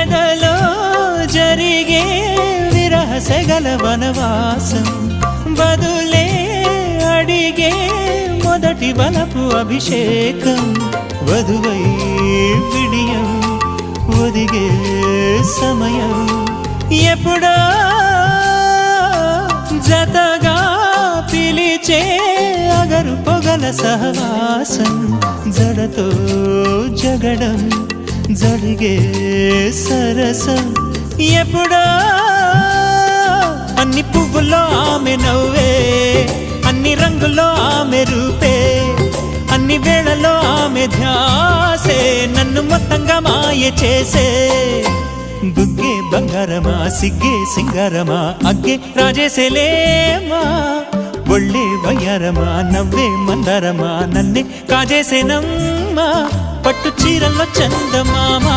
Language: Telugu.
ఎదలో జరిగే విరహ సెగల వనవాసం బదులే అడిగే మొదటి బలపు అభిషేకం వధువై విడియం ఒదిగే సమయం ఎప్పుడో జతగా పిలిచే అగరు పొగల సహవాసం జడతో జగడం జరిగే సరసం ఎప్పుడో అన్ని పువ్వుల్లో ఆమె నవ్వే అన్ని రంగుల్లో ఆమె రూపే అన్ని వేళలో ఆమె ధ్యాసే నన్ను మొత్తంగా మాయ చేసే బుగ్గే బంగారమా సిగ్గే సింగారమా అగ్గే రాజేసేలేమా ఒళ్ళే వయ్యారమా నవ్వే మందారమా నన్నే కాజేసేనమ్మా పట్టు చీరల్లో చందమామా